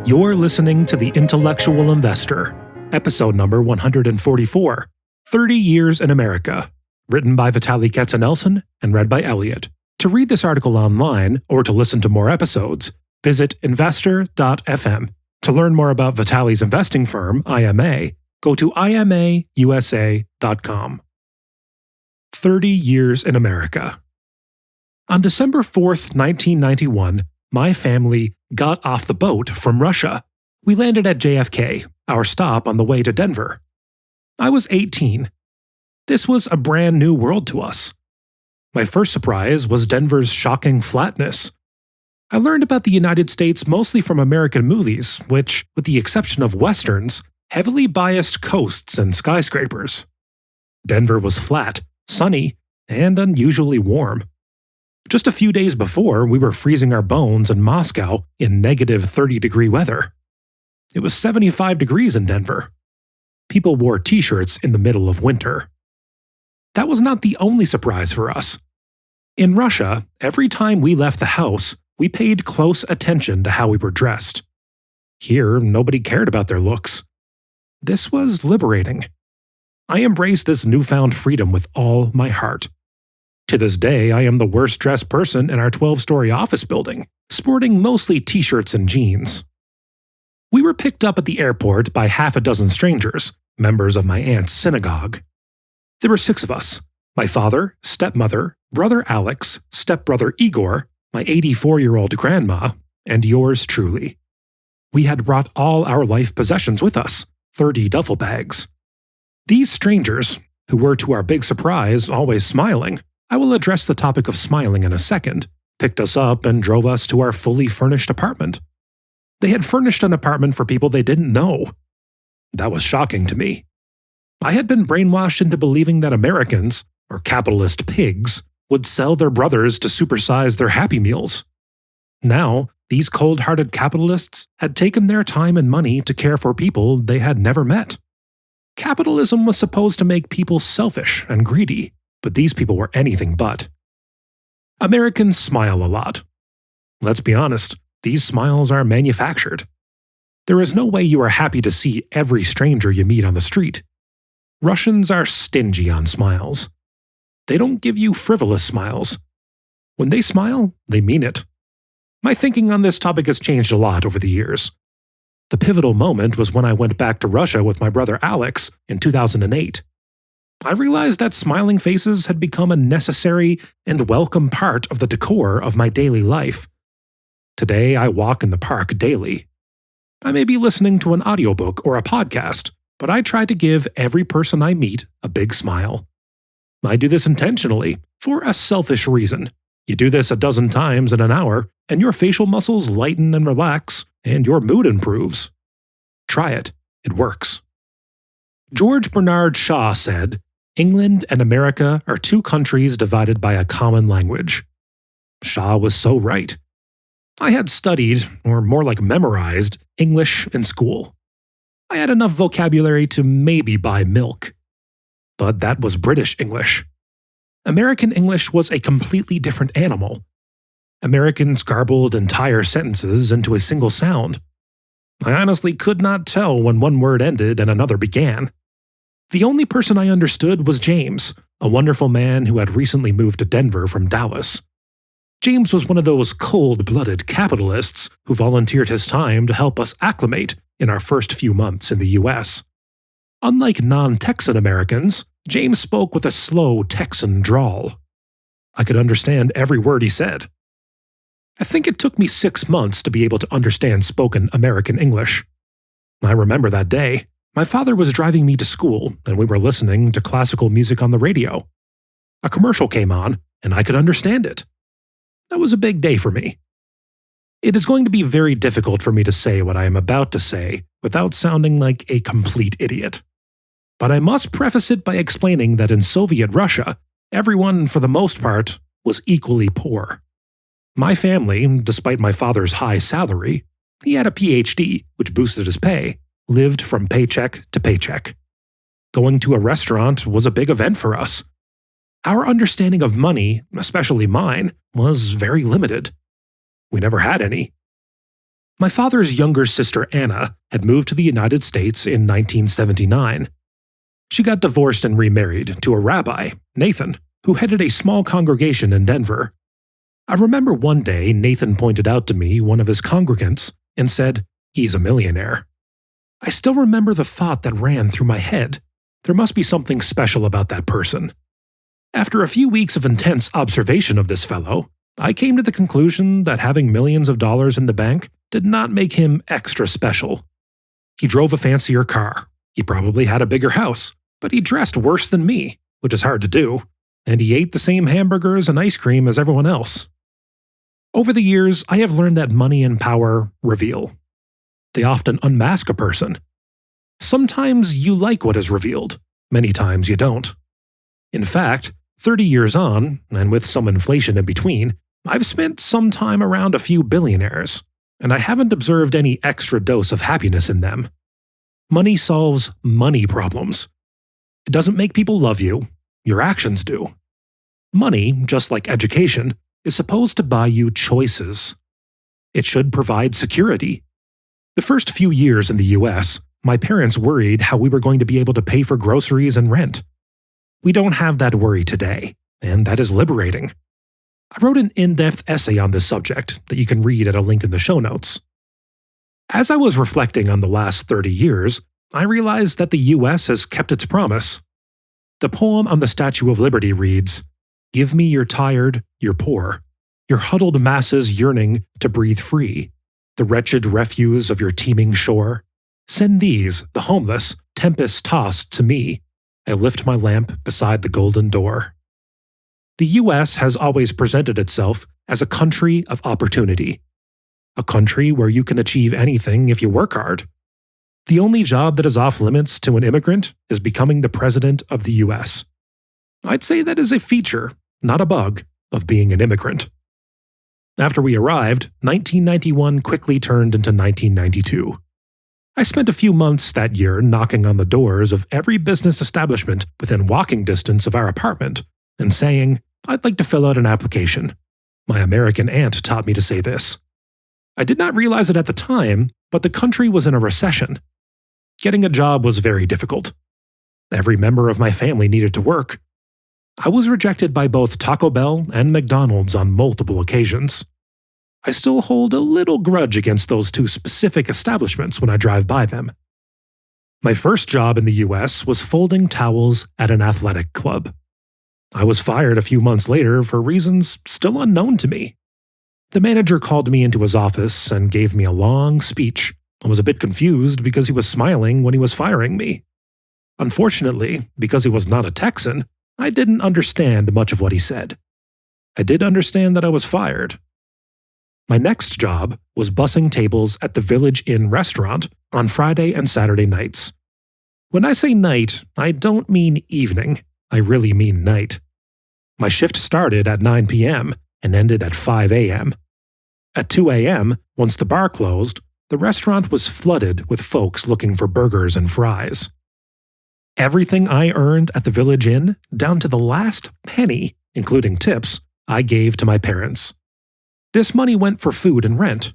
You're listening to The Intellectual Investor, episode number 144, 30 Years in America, written by Vitaliy Nelson and read by Elliot. To read this article online or to listen to more episodes, visit investor.fm. To learn more about Vitaliy's investing firm, IMA, go to imausa.com. 30 Years in America. On December 4th, 1991, my family got off the boat from Russia. We landed at JFK, our stop on the way to Denver. I was 18. This was a brand new world to us. My first surprise was Denver's shocking flatness. I learned about the United States mostly from American movies, which, with the exception of westerns, heavily biased coasts and skyscrapers. Denver was flat, sunny, and unusually warm. Just a few days before, we were freezing our bones in Moscow in negative 30-degree weather. It was 75 degrees in Denver. People wore t-shirts in the middle of winter. That was not the only surprise for us. In Russia, every time we left the house, we paid close attention to how we were dressed. Here, nobody cared about their looks. This was liberating. I embraced this newfound freedom with all my heart. To this day, I am the worst-dressed person in our 12-story office building, sporting mostly t-shirts and jeans. We were picked up at the airport by half a dozen strangers, members of my aunt's synagogue. There were 6 of us: my father, stepmother, brother Alex, stepbrother Igor, my 84-year-old grandma, and yours truly. We had brought all our life possessions with us, 30 duffel bags. These strangers, who were to our big surprise always smiling, I will address the topic of smiling in a second, picked us up and drove us to our fully furnished apartment. They had furnished an apartment for people they didn't know. That was shocking to me. I had been brainwashed into believing that Americans, or capitalist pigs, would sell their brothers to supersize their Happy Meals. Now, these cold-hearted capitalists had taken their time and money to care for people they had never met. Capitalism was supposed to make people selfish and greedy, but these people were anything but. Americans smile a lot. Let's be honest, these smiles are manufactured. There is no way you are happy to see every stranger you meet on the street. Russians are stingy on smiles. They don't give you frivolous smiles. When they smile, they mean it. My thinking on this topic has changed a lot over the years. The pivotal moment was when I went back to Russia with my brother Alex in 2008. I realized that smiling faces had become a necessary and welcome part of the decor of my daily life. Today, I walk in the park daily. I may be listening to an audiobook or a podcast, but I try to give every person I meet a big smile. I do this intentionally, for a selfish reason. You do this a dozen times in an hour, and your facial muscles lighten and relax, and your mood improves. Try it. It works. George Bernard Shaw said, "England and America are 2 countries divided by a common language." Shaw was so right. I had studied, or more like memorized, English in school. I had enough vocabulary to maybe buy milk. But that was British English. American English was a completely different animal. Americans garbled entire sentences into a single sound. I honestly could not tell when one word ended and another began. The only person I understood was James, a wonderful man who had recently moved to Denver from Dallas. James was one of those cold-blooded capitalists who volunteered his time to help us acclimate in our first few months in the U.S. Unlike non-Texan Americans, James spoke with a slow Texan drawl. I could understand every word he said. I think it took me 6 months to be able to understand spoken American English. I remember that day. My father was driving me to school, and we were listening to classical music on the radio. A commercial came on, and I could understand it. That was a big day for me. It is going to be very difficult for me to say what I am about to say without sounding like a complete idiot. But I must preface it by explaining that in Soviet Russia, everyone, for the most part, was equally poor. My family, despite my father's high salary, he had a PhD, which boosted his pay, lived from paycheck to paycheck. Going to a restaurant was a big event for us. Our understanding of money, especially mine, was very limited. We never had any. My father's younger sister Anna had moved to the United States in 1979. She got divorced and remarried to a rabbi, Nathan, who headed a small congregation in Denver. I remember one day Nathan pointed out to me one of his congregants and said, "He's a millionaire." I still remember the thought that ran through my head. There must be something special about that person. After a few weeks of intense observation of this fellow, I came to the conclusion that having millions of dollars in the bank did not make him extra special. He drove a fancier car. He probably had a bigger house, but he dressed worse than me, which is hard to do, and he ate the same hamburgers and ice cream as everyone else. Over the years, I have learned that money and power reveal. They often unmask a person. Sometimes you like what is revealed, many times you don't. In fact, 30 years on, and with some inflation in between, I've spent some time around a few billionaires, and I haven't observed any extra dose of happiness in them. Money solves money problems. It doesn't make people love you, your actions do. Money, just like education, is supposed to buy you choices. It should provide security. The first few years in the US, my parents worried how we were going to be able to pay for groceries and rent. We don't have that worry today, and that is liberating. I wrote an in-depth essay on this subject that you can read at a link in the show notes. As I was reflecting on the last 30 years, I realized that the US has kept its promise. The poem on the Statue of Liberty reads, "Give me your tired, your poor, your huddled masses yearning to breathe free, the wretched refuse of your teeming shore. Send these, the homeless, tempest-tossed to me. I lift my lamp beside the golden door." The US has always presented itself as a country of opportunity. A country where you can achieve anything if you work hard. The only job that is off limits to an immigrant is becoming the president of the US. I'd say that is a feature, not a bug, of being an immigrant. After we arrived, 1991 quickly turned into 1992. I spent a few months that year knocking on the doors of every business establishment within walking distance of our apartment and saying, "I'd like to fill out an application." My American aunt taught me to say this. I did not realize it at the time, but the country was in a recession. Getting a job was very difficult. Every member of my family needed to work. I was rejected by both Taco Bell and McDonald's on multiple occasions. I still hold a little grudge against those two specific establishments when I drive by them. My first job in the US was folding towels at an athletic club. I was fired a few months later for reasons still unknown to me. The manager called me into his office and gave me a long speech. I was a bit confused because he was smiling when he was firing me. Unfortunately, because he was not a Texan, I didn't understand much of what he said. I did understand that I was fired. My next job was bussing tables at the Village Inn restaurant on Friday and Saturday nights. When I say night, I don't mean evening, I really mean night. My shift started at 9 p.m. and ended at 5 a.m. At 2 a.m., once the bar closed, the restaurant was flooded with folks looking for burgers and fries. Everything I earned at the Village Inn, down to the last penny, including tips, I gave to my parents. This money went for food and rent.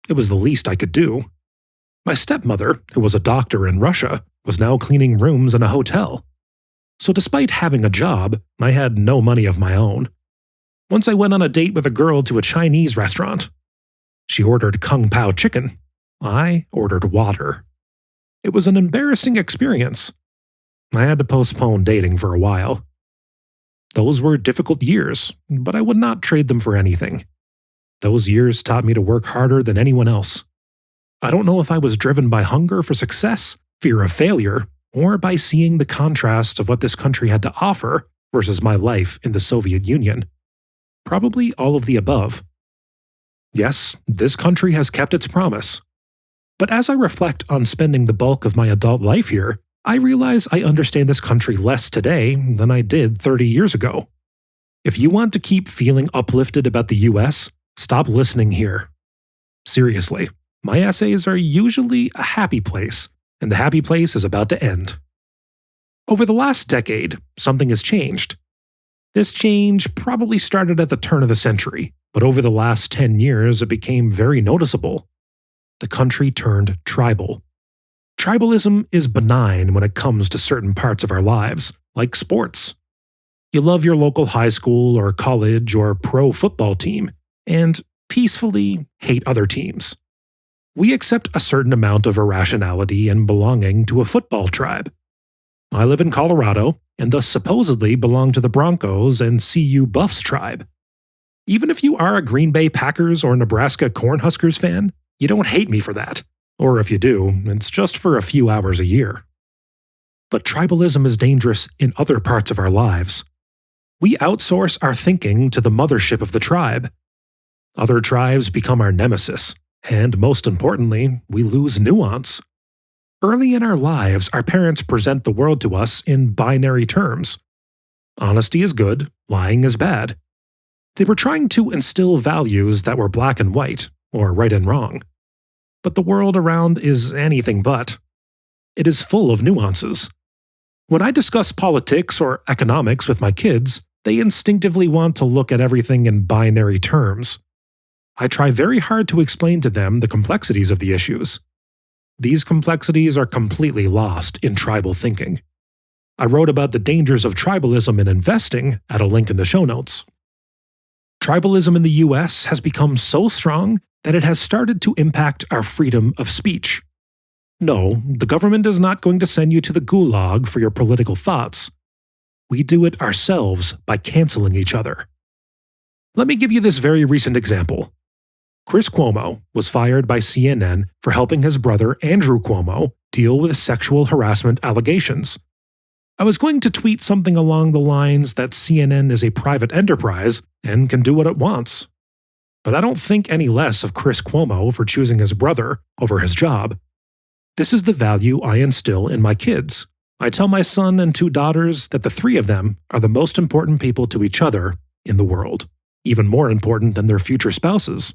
It was the least I could do. My stepmother, who was a doctor in Russia, was now cleaning rooms in a hotel. So despite having a job, I had no money of my own. Once I went on a date with a girl to a Chinese restaurant. She ordered Kung Pao chicken. I ordered water. It was an embarrassing experience. I had to postpone dating for a while. Those were difficult years, but I would not trade them for anything. Those years taught me to work harder than anyone else. I don't know if I was driven by hunger for success, fear of failure, or by seeing the contrast of what this country had to offer versus my life in the Soviet Union. Probably all of the above. Yes, this country has kept its promise. But as I reflect on spending the bulk of my adult life here, I realize I understand this country less today than I did 30 years ago. If you want to keep feeling uplifted about the US, stop listening here. Seriously, my essays are usually a happy place, and the happy place is about to end. Over the last decade, something has changed. This change probably started at the turn of the century, but over the last 10 years it became very noticeable. the country turned tribal. Tribalism is benign when it comes to certain parts of our lives, like sports. You love your local high school or college or pro football team, and peacefully hate other teams. We accept a certain amount of irrationality and belonging to a football tribe. I live in Colorado, and thus supposedly belong to the Broncos and CU Buffs tribe. Even if you are a Green Bay Packers or Nebraska Cornhuskers fan, you don't hate me for that. Or if you do, it's just for a few hours a year. But tribalism is dangerous in other parts of our lives. We outsource our thinking to the mothership of the tribe. Other tribes become our nemesis, and most importantly, we lose nuance. Early in our lives, our parents present the world to us in binary terms. Honesty is good, lying is bad. They were trying to instill values that were black and white, or right and wrong. But the world around is anything but. It is full of nuances. When I discuss politics or economics with my kids, they instinctively want to look at everything in binary terms. I try very hard to explain to them the complexities of the issues. These complexities are completely lost in tribal thinking. I wrote about the dangers of tribalism in investing at a link in the show notes. Tribalism in the US has become so strong that it has started to impact our freedom of speech. No, the government is not going to send you to the gulag for your political thoughts. We do it ourselves by canceling each other. Let me give you this very recent example. Chris Cuomo was fired by CNN for helping his brother Andrew Cuomo deal with sexual harassment allegations. I was going to tweet something along the lines that CNN is a private enterprise and can do what it wants. But I don't think any less of Chris Cuomo for choosing his brother over his job. This is the value I instill in my kids. I tell my son and 2 daughters that the 3 of them are the most important people to each other in the world, even more important than their future spouses.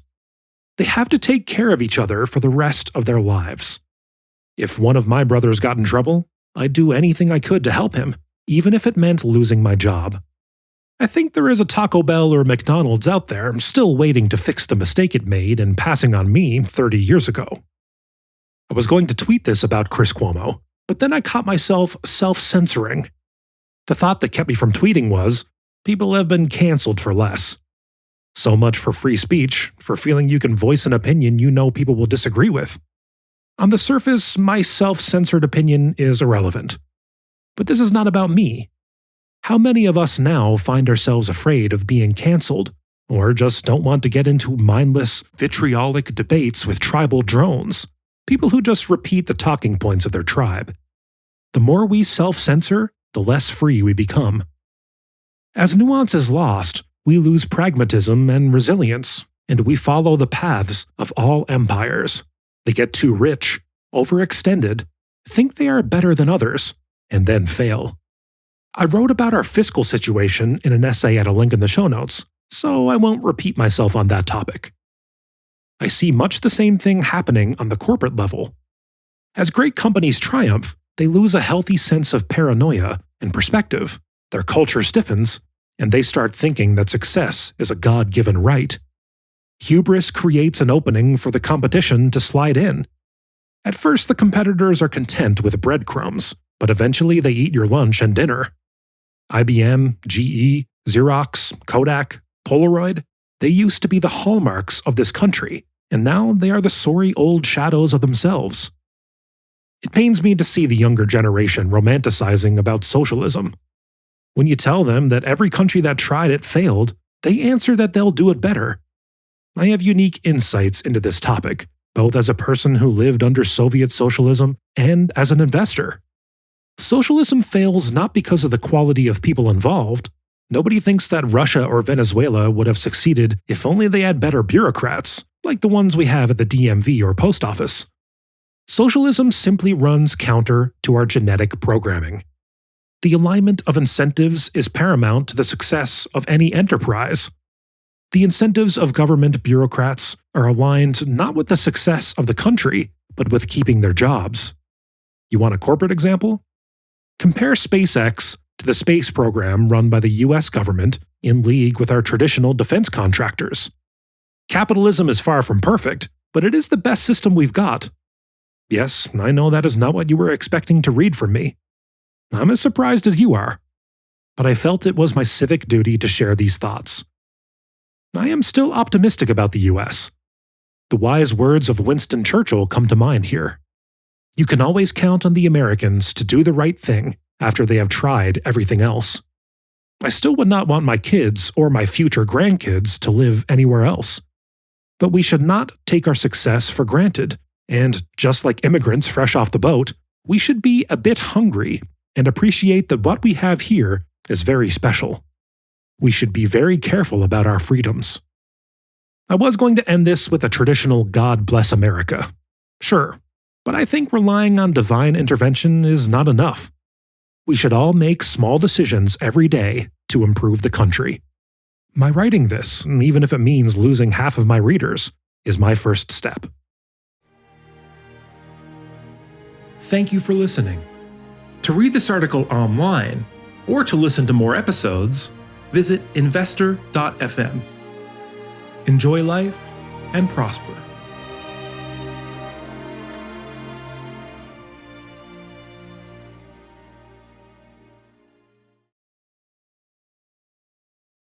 They have to take care of each other for the rest of their lives. If one of my brothers got in trouble, I'd do anything I could to help him, even if it meant losing my job. I think there is a Taco Bell or McDonald's out there still waiting to fix the mistake it made in passing on me 30 years ago. I was going to tweet this about Chris Cuomo, but then I caught myself self-censoring. The thought that kept me from tweeting was, people have been canceled for less. So much for free speech, for feeling you can voice an opinion you know people will disagree with. On the surface, my self-censored opinion is irrelevant. But this is not about me. How many of us now find ourselves afraid of being canceled, or just don't want to get into mindless, vitriolic debates with tribal drones, people who just repeat the talking points of their tribe? The more we self-censor, the less free we become. As nuance is lost, we lose pragmatism and resilience, and we follow the paths of all empires. They get too rich, overextended, think they are better than others, and then fail. I wrote about our fiscal situation in an essay at a link in the show notes, so I won't repeat myself on that topic. I see much the same thing happening on the corporate level. As great companies triumph, they lose a healthy sense of paranoia and perspective. Their culture stiffens, and they start thinking that success is a God-given right. Hubris creates an opening for the competition to slide in. At first, the competitors are content with breadcrumbs, but eventually they eat your lunch and dinner. IBM, GE, Xerox, Kodak, Polaroid, they used to be the hallmarks of this country, and now they are the sorry old shadows of themselves. It pains me to see the younger generation romanticizing about socialism. When you tell them that every country that tried it failed, they answer that they'll do it better. I have unique insights into this topic, both as a person who lived under Soviet socialism and as an investor. Socialism fails not because of the quality of people involved. Nobody thinks that Russia or Venezuela would have succeeded if only they had better bureaucrats, like the ones we have at the DMV or post office. Socialism simply runs counter to our genetic programming. The alignment of incentives is paramount to the success of any enterprise. The incentives of government bureaucrats are aligned not with the success of the country, but with keeping their jobs. You want a corporate example? Compare SpaceX to the space program run by the US government in league with our traditional defense contractors. Capitalism is far from perfect, but it is the best system we've got. Yes, I know that is not what you were expecting to read from me. I'm as surprised as you are, but I felt it was my civic duty to share these thoughts. I am still optimistic about the US. The wise words of Winston Churchill come to mind here. You can always count on the Americans to do the right thing after they have tried everything else. I still would not want my kids or my future grandkids to live anywhere else. But we should not take our success for granted, and just like immigrants fresh off the boat, we should be a bit hungry and appreciate that what we have here is very special. We should be very careful about our freedoms. I was going to end this with a traditional God bless America. Sure, but I think relying on divine intervention is not enough. We should all make small decisions every day to improve the country. My writing this, even if it means losing half of my readers, is my first step. Thank you for listening. To read this article online, or to listen to more episodes, visit investor.fm. Enjoy life and prosper.